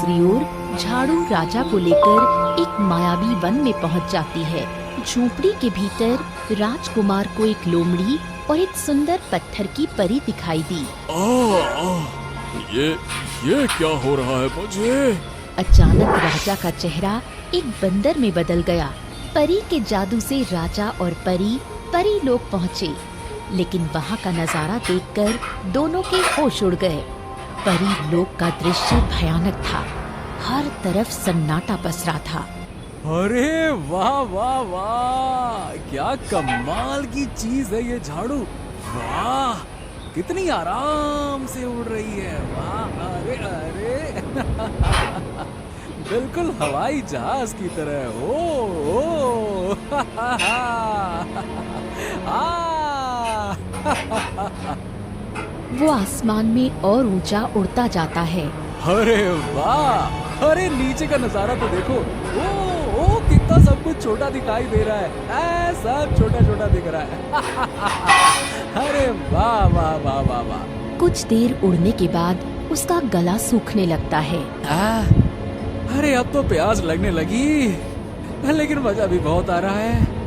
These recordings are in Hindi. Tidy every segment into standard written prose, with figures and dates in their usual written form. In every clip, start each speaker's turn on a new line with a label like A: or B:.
A: दूसरी ओर झाड़ू राजा को लेकर एक मायावी वन में पहुंच जाती है। झोपड़ी के भीतर राजकुमार को एक लोमड़ी और एक सुंदर पत्थर की परी दिखाई दी।
B: ये क्या हो रहा है मुझे?
A: अचानक राजा का चेहरा एक बंदर में बदल गया। परी के जादू से राजा और परी लोग पहुँचे, लेकिन वहाँ का नजारा देखकर दोनों के होश उड़ गए। परी लोक का दृश्य भयानक था। हर तरफ सन्नाटा पसरा था।
B: अरे वाह वाह वाह, क्या कमाल की चीज है ये झाड़ू। वाह, कितनी आराम से उड़ रही है। वाह, अरे अरे बिल्कुल हवाई जहाज की तरह। ओ
A: वो आसमान में और ऊंचा उड़ता जाता है।
B: अरे वाह, अरे नीचे का नजारा तो देखो। ओ कितना सब कुछ छोटा दिखाई दे रहा है। सब छोटा छोटा दिख रहा है। अरे वाह वाह वाह वाह वाह।
A: कुछ देर उड़ने के बाद उसका गला सूखने लगता है।
B: अरे अब तो प्यास लगने लगी, लेकिन मजा भी बहुत आ रहा है।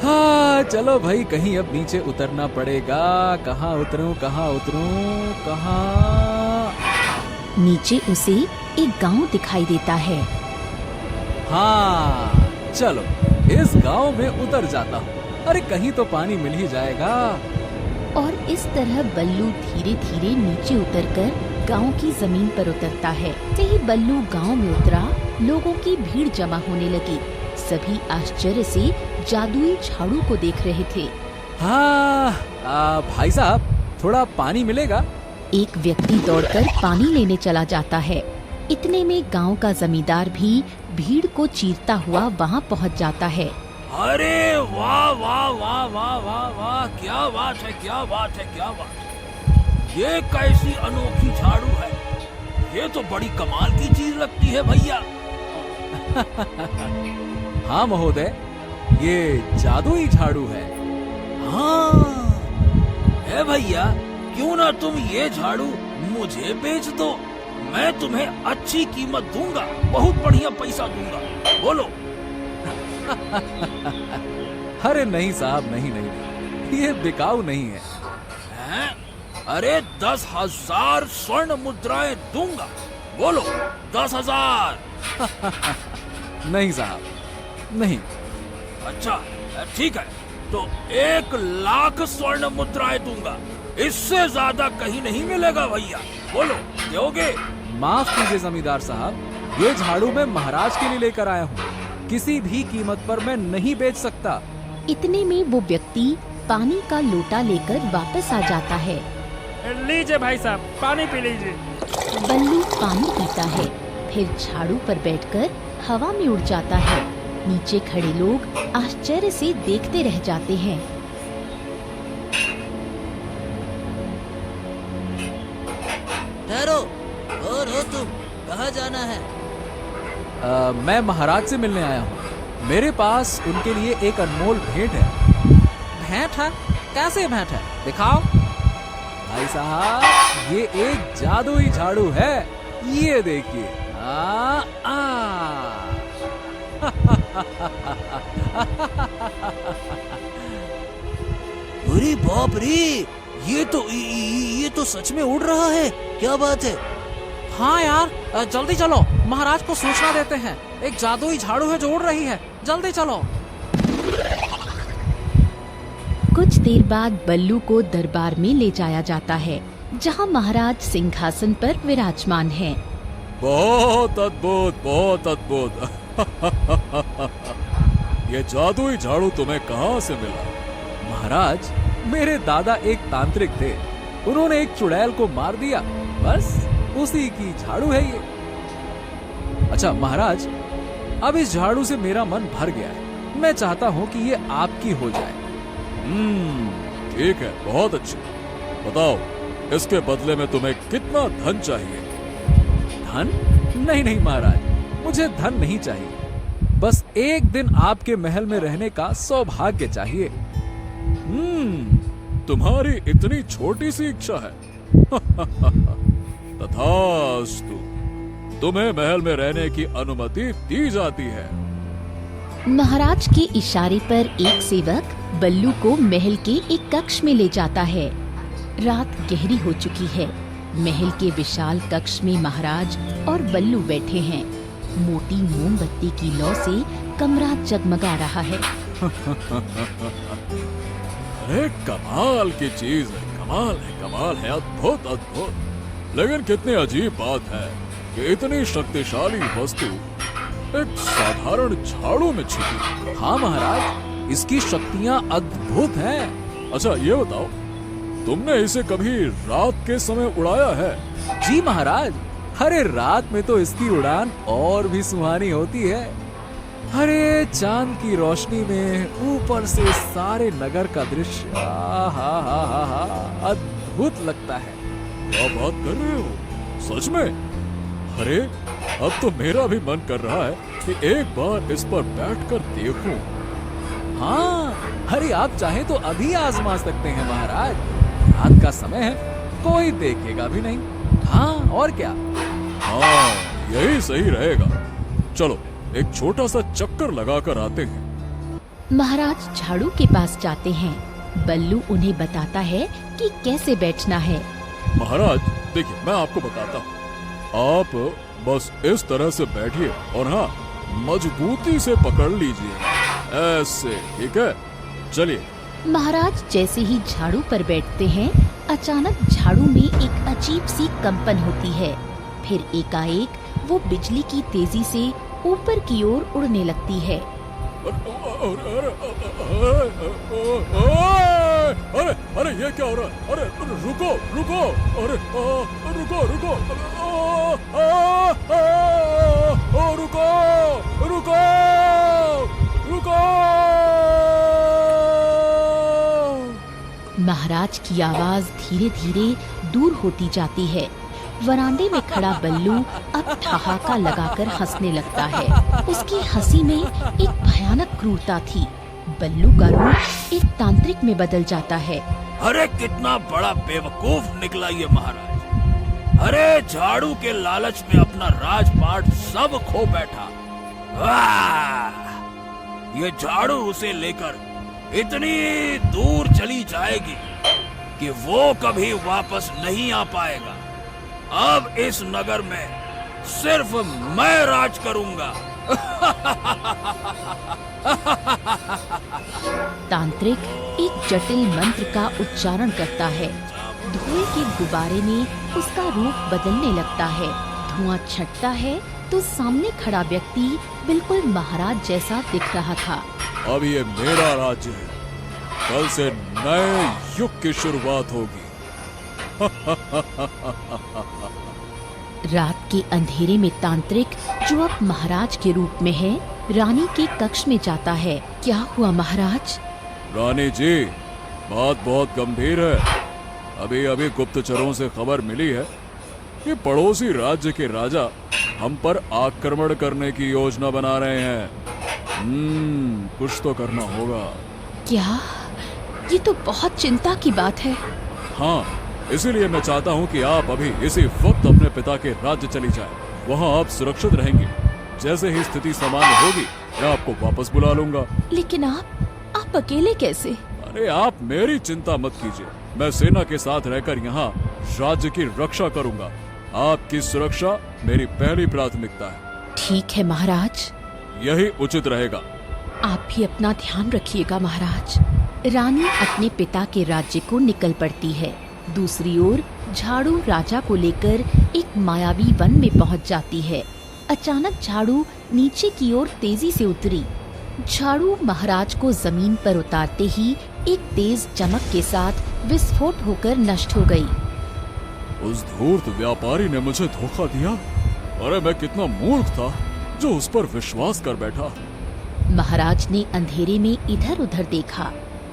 B: हाँ चलो भाई, कहीं अब नीचे उतरना पड़ेगा। कहाँ उतरूं कहाँ उतरूं कहाँ?
A: नीचे उसे एक गांव दिखाई देता है।
B: हाँ चलो, इस गांव में उतर जाता हूँ। अरे कहीं तो पानी मिल ही जाएगा।
A: और इस तरह बल्लू धीरे धीरे नीचे उतरकर गांव की जमीन पर उतरता है। जैसे ही बल्लू गांव में उतरा, लोगों की भीड़ जमा होने लगी। सभी आश्चर्य से जादुई झाड़ू को देख रहे थे।
B: हाँ भाई साहब, थोड़ा पानी मिलेगा?
A: एक व्यक्ति दौड़कर पानी लेने चला जाता है। इतने में गांव का जमींदार भी भीड़ को चीरता हुआ वहां पहुंच जाता है।
B: अरे वाह वाह वाह वाह वाह वाह, क्या बात है क्या बात है क्या बात है। ये कैसी अनोखी झाड़ू है। ये तो बड़ी कमाल की चीज लगती है भैया। हाँ महोदय, ये जादुई झाड़ू है। हाँ है भैया, क्यों ना तुम ये झाड़ू मुझे बेच दो। मैं तुम्हें अच्छी कीमत दूंगा, बहुत बढ़िया पैसा दूंगा। बोलो। अरे नहीं साहब, नहीं नहीं नहीं, ये बिकाऊ नहीं है। हैं? अरे 10,000 स्वर्ण मुद्राएं दूंगा। बोलो 10,000। नहीं साहब, नहीं। अच्छा ठीक है, तो 1,00,000 स्वर्ण मुद्राएं दूंगा। इससे ज्यादा कहीं नहीं मिलेगा भैया। बोलो, दोगे? माफ कीजिए जमींदार साहब, ये झाड़ू मैं महाराज के लिए लेकर आया हूँ। किसी भी कीमत पर मैं नहीं बेच सकता।
A: इतने में वो व्यक्ति पानी का लोटा लेकर वापस आ जाता है।
C: लीजिए भाई साहब, पानी पी लीजिए।
A: बल्लू पानी पीता है, फिर झाड़ू पर बैठकर हवा में उड़ जाता है। नीचे खड़े लोग आश्चर्य से देखते रह जाते हैं।
D: ठहरो, और हो तुम, कहाँ जाना है?
B: मैं महाराज से मिलने आया हूँ। मेरे पास उनके लिए एक अनमोल भेंट है।
D: भेंट है? कैसे भेंट है? दिखाओ।
B: भाई साहब, ये एक जादुई झाड़ू है। ये देखिए।
D: अरे बाप रे, ये तो सच में उड़ रहा है। क्या बात है?
E: हाँ यार, जल्दी चलो, महाराज को सूचना देते हैं। एक जादुई झाड़ू है जो उड़ रही है, जल्दी चलो।
A: कुछ देर बाद बल्लू को दरबार में ले जाया जाता है, जहाँ महाराज सिंहासन पर विराजमान हैं।
B: बहुत अद्भुत, बहुत अद्भुत। ये जादुई झाड़ू तुम्हें कहाँ से मिला? महाराज, मेरे दादा एक तांत्रिक थे। उन्होंने एक चुड़ैल को मार दिया, बस उसी की झाड़ू है ये। अच्छा महाराज, अब इस झाड़ू से मेरा मन भर गया है। मैं चाहता हूँ कि ये आपकी हो जाए। ठीक है, बहुत अच्छी। बताओ, इसके बदले में तुम्हें कितना धन चाहिए? धन? नहीं नहीं महाराज, मुझे धन नहीं चाहिए। बस एक दिन आपके महल में रहने का सौभाग्य चाहिए। तुम्हारी इतनी छोटी सी इच्छा है। तथास्तु। तुम्हें महल में रहने की अनुमति दी जाती है।
A: महाराज के इशारे पर एक सेवक बल्लू को महल के एक कक्ष में ले जाता है। रात गहरी हो चुकी है। महल के विशाल कक्ष में महाराज और बल्लू बैठे हैं। मोटी मोमबत्ती की लौ से कमरा जगमगा रहा है।
B: अरे कमाल की चीज है, कमाल है, अद्भुत अद्भुत। लेकिन कितनी अजीब बात है कि इतनी शक्तिशाली वस्तु एक साधारण झाड़ू में छिपी।
E: हाँ महाराज, इसकी शक्तियाँ अद्भुत हैं।
B: अच्छा ये बताओ, तुमने इसे कभी रात के समय उड़ाया है?
E: जी महाराज, अरे रात में तो इसकी उड़ान और भी सुहानी होती है। अरे चांद की रोशनी में ऊपर से सारे नगर का दृश्य अद्भुत लगता है।
B: क्या बात कर रहे हो, सच में? अरे अब तो मेरा भी मन कर रहा है कि एक बार इस पर बैठकर देखूं।
E: हाँ, अरे आप चाहे तो अभी आजमा सकते हैं महाराज। रात का समय है, कोई देखेगा भी नहीं। हाँ और क्या।
B: हाँ यही सही रहेगा। चलो एक छोटा सा चक्कर लगाकर आते हैं।
A: महाराज झाड़ू के पास जाते हैं। बल्लू उन्हें बताता है कि कैसे बैठना है।
B: महाराज देखिए, मैं आपको बताता हूँ। आप बस इस तरह से बैठिए और हाँ, मजबूती से पकड़ लीजिए, ऐसे, ठीक है? चलिए।
A: महाराज जैसे ही झाड़ू पर बैठते हैं, अचानक झाड़ू में एक अजीब सी कंपन होती है। फिर एकाएक वो बिजली की तेजी से ऊपर की ओर उड़ने लगती है।
B: अरे ये क्या हो रहा है? अरे रुको, अरे रुको, रुको।
A: महाराज की आवाज धीरे धीरे दूर होती जाती है। वरांडे में खड़ा बल्लू अब ठहाका लगाकर हंसने लगता है। उसकी हंसी में एक भयानक क्रूरता थी। बल्लू का रूप एक तांत्रिक में बदल जाता है।
D: अरे कितना बड़ा बेवकूफ निकला ये महाराज। अरे झाड़ू के लालच में अपना राजपाट सब खो बैठा। ये झाड़ू उसे लेकर इतनी दूर चली जाएगी कि वो कभी वापस नहीं आ पाएगा। अब इस नगर में सिर्फ मैं राज करूंगा।
A: तांत्रिक एक जटिल मंत्र का उच्चारण करता है। धुएं के गुब्बारे में उसका रूप बदलने लगता है। धुआं छटता है तो सामने खड़ा व्यक्ति बिल्कुल महाराज जैसा दिख रहा था।
B: अब ये मेरा राज्य है। कल से नए युग की शुरुआत होगी।
A: रात के अंधेरे में तांत्रिक, जो अब महाराज के रूप में है, रानी के कक्ष में जाता है। क्या हुआ महाराज?
B: रानी जी, बात बहुत गंभीर है। अभी गुप्तचरों से खबर मिली है कि पड़ोसी राज्य के राजा हम पर आक्रमण करने की योजना बना रहे हैं। कुछ तो करना होगा।
A: क्या? ये तो बहुत चिंता की बात है।
B: हाँ, इसीलिए मैं चाहता हूँ कि आप अभी इसी वक्त अपने पिता के राज्य चली जाएं। वहाँ आप सुरक्षित रहेंगे। जैसे ही स्थिति सामान्य होगी, मैं आपको वापस बुला लूंगा।
A: लेकिन आप अकेले कैसे?
B: अरे आप मेरी चिंता मत कीजिए। मैं सेना के साथ रहकर यहाँ राज्य की रक्षा करूंगा। आपकी सुरक्षा मेरी पहली प्राथमिकता है।
A: ठीक है महाराज।
B: यही उचित रहेगा।
A: आप भी अपना ध्यान रखिएगा महाराज। रानी अपने पिता के राज्य को निकल पड़ती है। दूसरी ओर झाड़ू राजा को लेकर एक मायावी वन में पहुंच जाती है। अचानक झाड़ू नीचे की ओर तेजी से उतरी। झाड़ू महाराज को जमीन पर उतारते ही एक तेज चमक के साथ विस्फोट होकर नष्ट हो गई।
B: उस धूर्त व्यापारी ने मुझे धोखा दिया। अरे मैं कितना मूर्ख था जो उस पर विश्वास कर बैठा।
A: महाराज ने अंधेरे में इधर उधर देखा।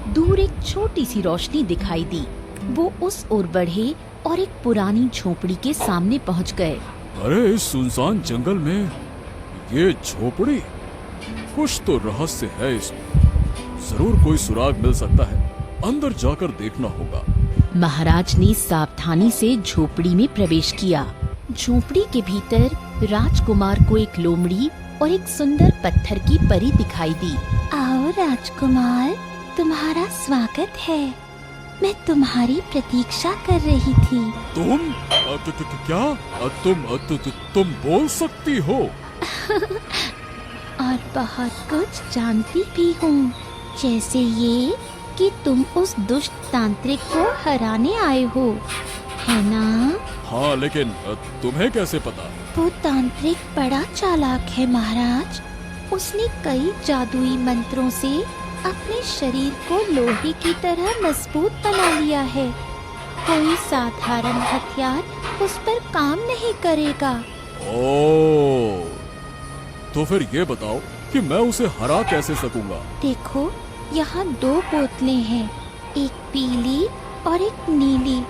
A: दूर एक छोटी सी रोशनी दिखाई दी। वो उस ओर बढ़े और एक पुरानी झोपड़ी के सामने पहुंच गए।
B: अरे इस सुनसान जंगल में ये झोपड़ी, कुछ तो रहस्य है इसमें। जरूर कोई सुराग मिल सकता है। अंदर जाकर देखना होगा।
A: महाराज ने सावधानी से झोपड़ी में प्रवेश किया। झोपड़ी के भीतर राजकुमार को एक लोमड़ी और एक सुंदर पत्थर की परी दिखाई दी। आओ राजकुमार, तुम्हारा स्वागत है। मैं तुम्हारी प्रतीक्षा कर रही थी।
E: तुम क्या तुम बोल सकती हो?
A: और बहुत कुछ जानती भी हूँ, जैसे ये कि तुम उस दुष्ट तांत्रिक को हराने आए हो, है ना?
E: हाँ, लेकिन तुम्हें कैसे पता?
A: वो तांत्रिक बड़ा चालाक है महाराज। उसने कई जादुई मंत्रों से अपने शरीर को लोहे की तरह मजबूत बना लिया है। कोई साधारण हथियार उस पर काम नहीं करेगा।
E: ओह, तो फिर ये बताओ कि मैं उसे हरा कैसे सकूंगा?
A: देखो, यहाँ 2 बोतलें हैं, एक पीली और एक नीली।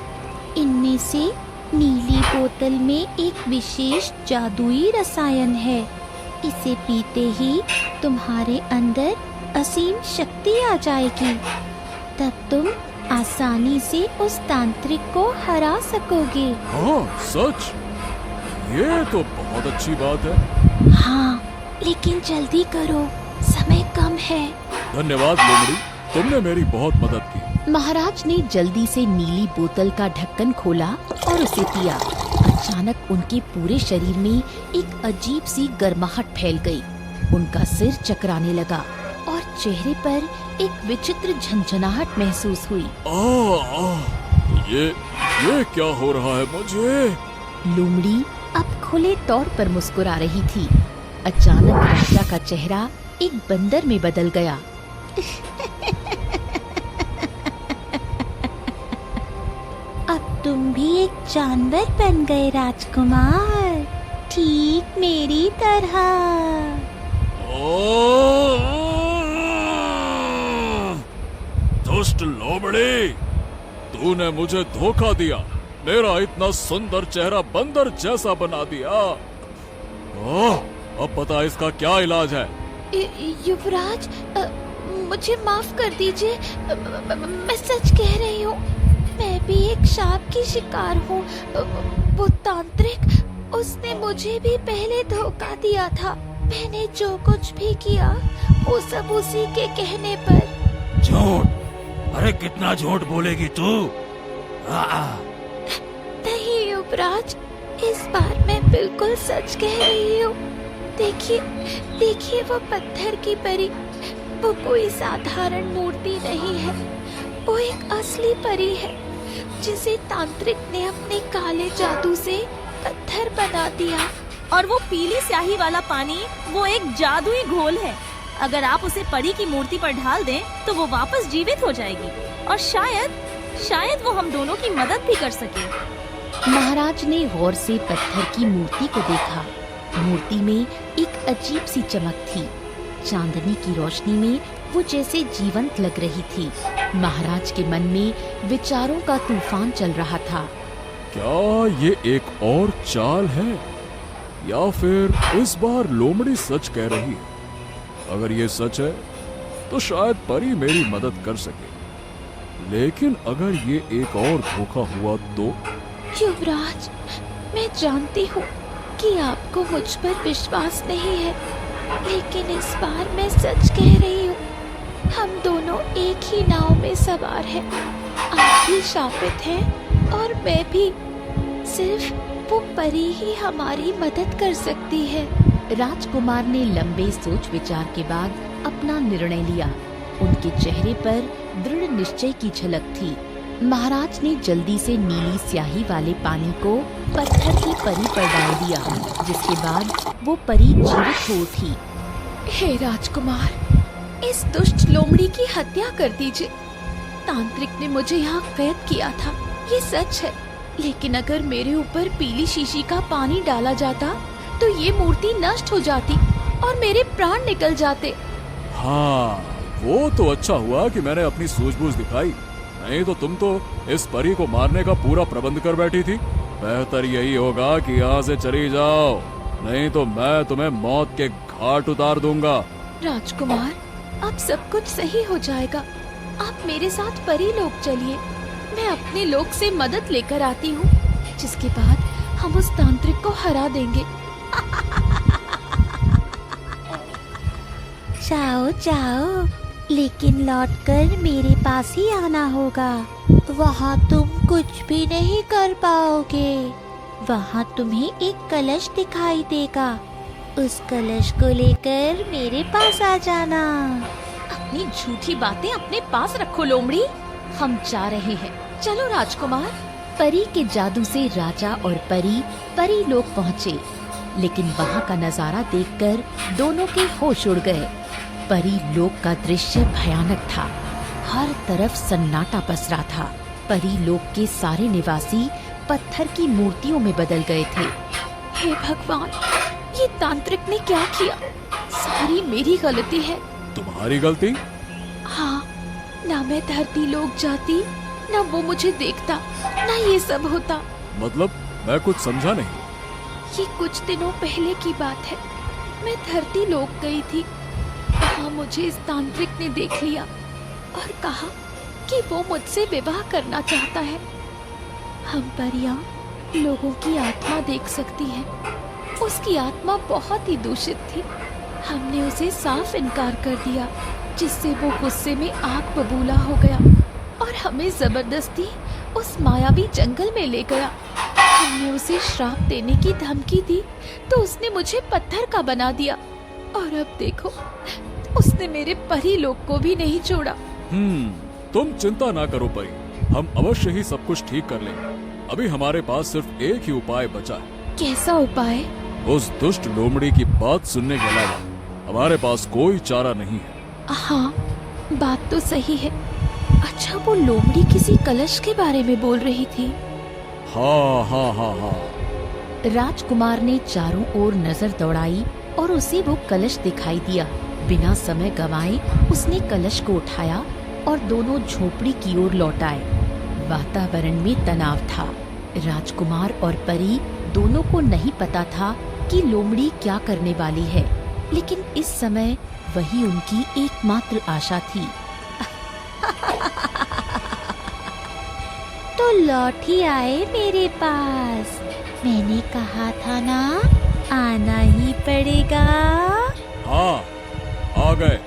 A: इनमें से नीली बोतल में एक विशेष जादुई रसायन है। इसे पीते ही तुम्हारे अंदर असीम शक्ति आ जाएगी। तब तुम आसानी से उस तांत्रिक को हरा सकोगे।
E: हाँ, सच? ये तो बहुत अच्छी बात है।
A: हाँ, लेकिन जल्दी करो, समय कम है।
E: धन्यवाद लोमड़ी, तुमने मेरी बहुत मदद की।
A: महाराज ने जल्दी से नीली बोतल का ढक्कन खोला और उसे पिया। अचानक उनके पूरे शरीर में एक अजीब सी गर्माहट फैल गई। उनका सिर चकराने लगा और चेहरे पर एक विचित्र झंझनाहट महसूस हुई।
E: ये क्या हो रहा है मुझे?
A: लोमड़ी अब खुले तौर पर मुस्कुरा रही थी। अचानक राजा का चेहरा एक बंदर में बदल गया। अब तुम भी एक जानवर बन गए राजकुमार, ठीक मेरी तरह।
E: दुष्ट लोमड़ी, तूने मुझे धोखा दिया। मेरा इतना सुंदर चेहरा बंदर जैसा बना दिया। अब बता, इसका क्या इलाज है?
A: युवराज, मुझे माफ कर दीजिए। मैं सच कह रही हूँ, मैं भी एक शाप की शिकार हूँ। वो तांत्रिक, उसने मुझे भी पहले धोखा दिया था। मैंने जो कुछ भी किया वो सब उसी के कहने पर।
D: झूठ? अरे कितना झूठ बोलेगी तू?
A: नहीं युवराज, इस बार मैं बिल्कुल सच कह रही हूँ। देखिए वो पत्थर की परी, वो कोई साधारण मूर्ति नहीं है। वो एक असली परी है, जिसे तांत्रिक ने अपने काले जादू से पत्थर बना दिया।
F: और वो पीली स्याही वाला पानी, वो एक जादुई घोल है। अगर आप उसे परी की मूर्ति पर ढाल दें तो वो वापस जीवित हो जाएगी और शायद वो हम दोनों की मदद भी कर सके।
A: महाराज ने गौर से पत्थर की मूर्ति को देखा। मूर्ति में एक अजीब सी चमक थी। चांदनी की रोशनी में वो जैसे जीवंत लग रही थी। महाराज के मन में विचारों का तूफान चल रहा था।
E: क्या ये एक और चाल है, या फिर इस बार लोमड़ी सच कह रही है? अगर ये सच है तो शायद परी मेरी मदद कर सके, लेकिन अगर ये एक और धोखा हुआ तो?
A: युवराज, मैं जानती हूँ कि आपको मुझ पर विश्वास नहीं है, लेकिन इस बार मैं सच कह रही हूँ। हम दोनों एक ही नाव में सवार हैं। आप भी शापित हैं और मैं भी। सिर्फ वो परी ही हमारी मदद कर सकती है। राजकुमार ने लंबे सोच विचार के बाद अपना निर्णय लिया। उनके चेहरे पर दृढ़ निश्चय की झलक थी। महाराज ने जल्दी से नीली स्याही वाले पानी को पत्थर की परी पर डाल दिया, जिसके बाद वो परी जीवित हो उठी। हे राजकुमार, इस दुष्ट लोमड़ी की हत्या कर दीजिए। तांत्रिक ने मुझे यहाँ कैद किया था, ये सच है, लेकिन अगर मेरे ऊपर पीली शीशी का पानी डाला जाता तो ये मूर्ति नष्ट हो जाती और मेरे प्राण निकल जाते।
E: हाँ, वो तो अच्छा हुआ कि मैंने अपनी सूझबूझ दिखाई, नहीं तो तुम तो इस परी को मारने का पूरा प्रबंध कर बैठी थी। बेहतर यही होगा कि यहाँ से चली जाओ, नहीं तो मैं तुम्हें मौत के घाट उतार दूंगा।
A: राजकुमार, अब सब कुछ सही हो जाएगा। आप मेरे साथ परी लोक चलिए, मैं अपने लोक से मदद लेकर आती हूँ, जिसके बाद हम उस तांत्रिक को हरा देंगे।
G: जाओ जाओ, लेकिन लौटकर मेरे पास ही आना होगा। वहाँ तुम कुछ भी नहीं कर पाओगे। वहाँ तुम्हें एक कलश दिखाई देगा। उस कलश को लेकर मेरे पास आ जाना।
A: अपनी झूठी बातें अपने पास रखो लोमड़ी। हम जा रहे हैं, चलो राजकुमार। परी के जादू से राजा और परी लोग पहुँचे, लेकिन वहाँ का नजारा देखकर दोनों के होश उड़ गए। परी लोक का दृश्य भयानक था। हर तरफ सन्नाटा पसरा था। परी लोक के सारे निवासी पत्थर की मूर्तियों में बदल गए थे। हे भगवान, ये तांत्रिक ने क्या किया? सारी मेरी गलती है।
E: तुम्हारी गलती?
A: हाँ, ना मैं धरती लोक जाती, ना वो मुझे देखता, ना ये सब होता।
E: मतलब मैं कुछ समझा नहीं।
A: ये कुछ दिनों पहले की बात है। मैं धरती लोक गई थी। वहाँ मुझे इस तांत्रिक ने देख लिया और कहा कि वो मुझसे विवाह करना चाहता है। हम परियां लोगों की आत्मा देख सकती हैं। उसकी आत्मा बहुत ही दूषित थी। हमने उसे साफ इनकार कर दिया, जिससे वो गुस्से में आग बबूला हो गया और हमें जबरदस्ती उस मायावी जंगल में ले गया। हमने उसे श्राप देने की धमकी दी तो उसने मुझे पत्थर का बना दिया। और अब देखो, उसने मेरे परी लोक को भी नहीं छोड़ा।
E: तुम चिंता ना करो परी, हम अवश्य ही सब कुछ ठीक कर लेंगे। अभी हमारे पास सिर्फ एक ही उपाय बचा है।
A: कैसा उपाय?
E: उस दुष्ट लोमड़ी की बात सुनने के अलावा हमारे पास कोई चारा नहीं है।
A: हाँ, बात तो सही है। अच्छा, वो लोमड़ी किसी कलश के बारे में बोल रही थी।
E: हाँ हाँ हाँ हाँ।
A: राजकुमार ने चारों ओर नजर दौड़ाई और उसे वो कलश दिखाई दिया। बिना समय गंवाए उसने कलश को उठाया और दोनों झोपड़ी की ओर लौट आए। वातावरण में तनाव था। राजकुमार और परी दोनों को नहीं पता था कि लोमड़ी क्या करने वाली है, लेकिन इस समय वही उनकी एकमात्र आशा थी।
G: तो लौट ही आए मेरे पास। मैंने कहा था ना, आना ही पड़ेगा।
E: हाँ, आ गए।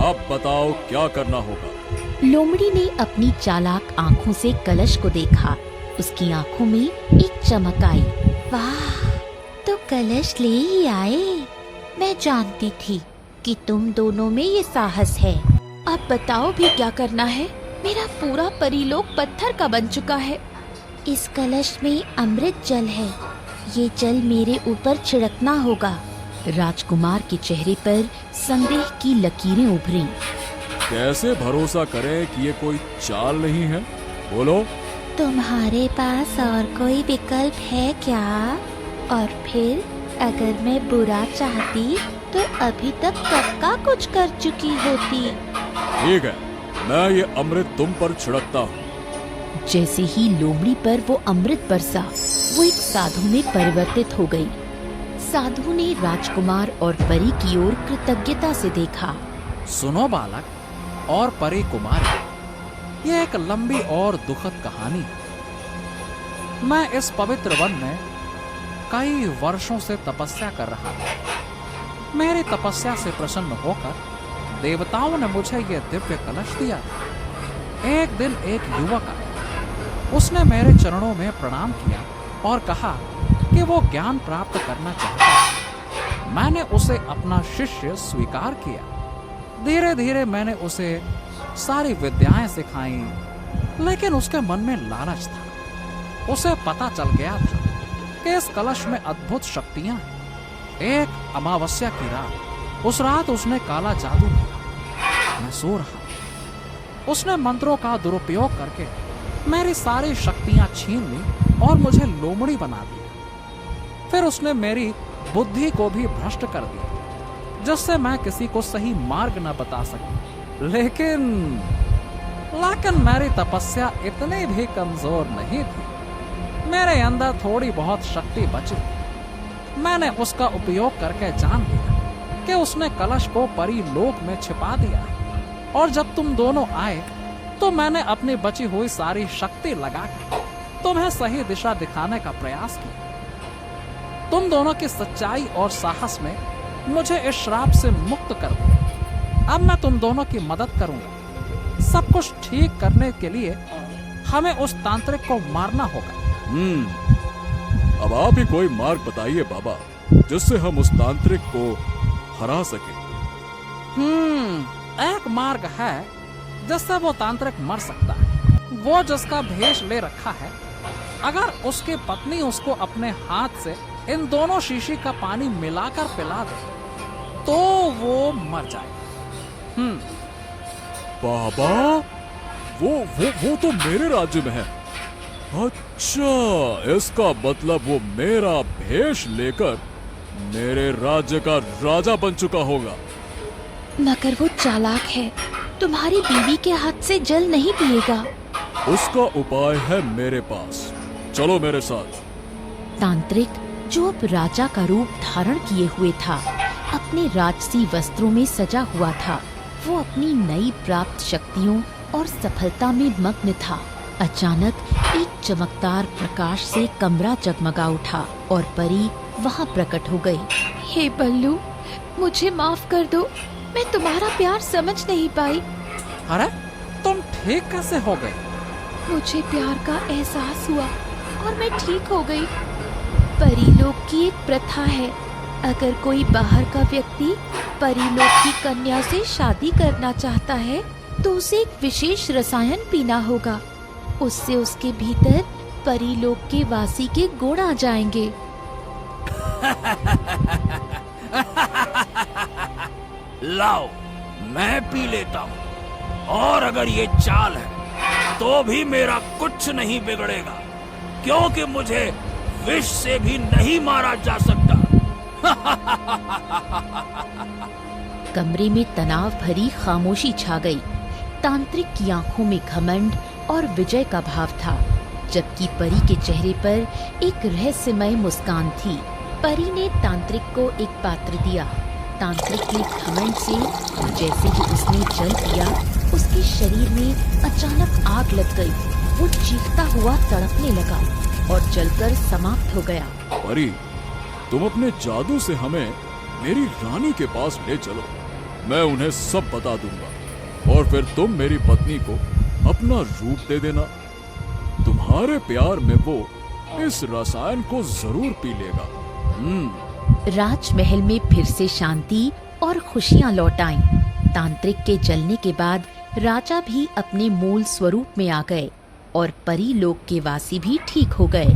E: अब बताओ क्या करना होगा।
A: लोमड़ी ने अपनी चालाक आँखों से कलश को देखा। उसकी आँखों में एक चमक आई।
G: वाह, तो कलश ले ही आए। मैं जानती थी कि तुम दोनों में ये साहस है।
A: अब बताओ भी क्या करना है? मेरा पूरा परीलोक पत्थर का बन चुका है।
G: इस कलश में अमृत जल है। ये जल मेरे ऊपर छिड़कना होगा।
A: राजकुमार के चेहरे पर संदेह की लकीरें उभरी।
E: कैसे भरोसा करें कि ये कोई चाल नहीं है? बोलो।
G: तुम्हारे पास और कोई विकल्प है क्या? और फिर अगर मैं बुरा चाहती तो अभी तक पक्का कुछ कर चुकी होती।
E: ठीक है, मैं ये अमृत तुम पर छिड़कता हूँ।
A: जैसे ही लोमड़ी पर वो अमृत बरसा, वो एक साधु में परिवर्तित हो गई। साधु ने राजकुमार और परी की ओर कृतज्ञता से देखा।
B: सुनो बालक और परी कुमारी, ये एक लंबी और दुखद कहानी है। मैं इस पवित्र वन में कई वर्षों से तपस्या कर रहा था। मेरी तपस्या से प्रसन्न होकर देवताओं ने मुझे यह दिव्य कलश दिया। एक दिन एक युवक आया। उसने मेरे चरणों में प्रणाम किया और कहा कि वो ज्ञान प्राप्त करना चाहता है। मैंने उसे अपना शिष्य स्वीकार किया। धीरे धीरे मैंने उसे सारी विद्याएं सिखाई, लेकिन उसके मन में लालच था। उसे पता चल गया था कि इस कलश में अद्भुत शक्तियां हैं। एक अमावस्या की रात, उस रात उसने काला जादू किया। मैं सो रहा। उसने मंत्रों का दुरुपयोग करके मेरी सारी शक्तियां छीन ली और मुझे लोमड़ी बना दिया। फिर उसने मेरी बुद्धि को भी भ्रष्ट कर दिया, जिससे मैं किसी को सही मार्ग न बता सकूं। लेकिन मेरी तपस्या इतनी भी कमजोर नहीं थी। मेरे अंदर थोड़ी बहुत शक्ति बची। मैंने उसका उपयोग करके जान लिया कि उसने कलश को परी लोक में छिपा दिया। और जब तुम दोनों आए तो मैंने अपनी बची हुई सारी शक्ति लगाकर तुम्हें सही दिशा दिखाने का प्रयास किया।
H: तुम दोनों की सच्चाई और साहस में मुझे इस श्राप से मुक्त कर दो। अब मैं तुम दोनों की मदद करूंगा। सब कुछ ठीक करने के लिए हमें उस तांत्रिक को मारना होगा।
E: अब आप ही कोई मार्ग बताइए बाबा, जिससे हम उस तांत्रिक को हरा सके।
H: एक मार्ग है जिससे वो तांत्रिक मर सकता है। वो जिसका भेष ले रखा है, अगर उसकी पत्नी उसको अपने हाथ से इन दोनों शीशी का पानी मिलाकर पिला दे तो वो मर जाएगा।
E: बाबा, वो तो मेरे राज्य में है। अच्छा, इसका मतलब वो मेरा भेष लेकर मेरे राज्य का राजा बन चुका होगा।
G: मगर वो चालाक है, तुम्हारी बीवी के हाथ से जल नहीं पिएगा।
E: उसका उपाय है मेरे पास, चलो मेरे साथ।
A: तांत्रिक, जो अब राजा का रूप धारण किए हुए था, अपने राजसी वस्त्रों में सजा हुआ था, वो अपनी नई प्राप्त शक्तियों और सफलता में मग्न था। अचानक एक चमकदार प्रकाश से कमरा जगमगा उठा और परी वहाँ प्रकट हो गई।
G: हे बल्लू, मुझे माफ कर दो, मैं तुम्हारा प्यार समझ नहीं पाई।
H: अरे तुम ठीक कैसे हो गए?
G: मुझे प्यार का एहसास हुआ और मैं ठीक हो गई। परीलोक की एक प्रथा है, अगर कोई बाहर का व्यक्ति परीलोक की कन्या से शादी करना चाहता है तो उसे एक विशेष रसायन पीना होगा। उससे उसके भीतर परीलोक के वासी के गुण आ जाएंगे।
D: लाओ, मैं पी लेता हूँ, और अगर ये चाल है तो भी मेरा कुछ नहीं बिगड़ेगा, क्योंकि मुझे विष से भी नहीं मारा जा सकता।
A: कमरे में तनाव भरी खामोशी छा गई। तांत्रिक की आंखों में घमंड और विजय का भाव था, जबकि परी के चेहरे पर एक रहस्यमय मुस्कान थी। परी ने तांत्रिक को एक पात्र दिया। तांत्रिक के घमंड से जैसे ही उसने जल पिया, उसके शरीर में अचानक आग लग गई। वो चीखता हुआ तड़पने लगा और जलकर समाप्त हो गया।
E: परी, तुम अपने जादू से हमें मेरी रानी के पास ले चलो, मैं उन्हें सब बता दूंगा, और फिर तुम मेरी पत्नी को अपना रूप दे देना। तुम्हारे प्यार में वो इस रसायन को जरूर पी लेगा।
A: राजमहल में फिर से शांति और खुशियां लौट आईं। तांत्रिक के जलने के बाद राजा भी अपने मूल स्वरूप में आ गए और परी लोक के वासी भी ठीक हो गए।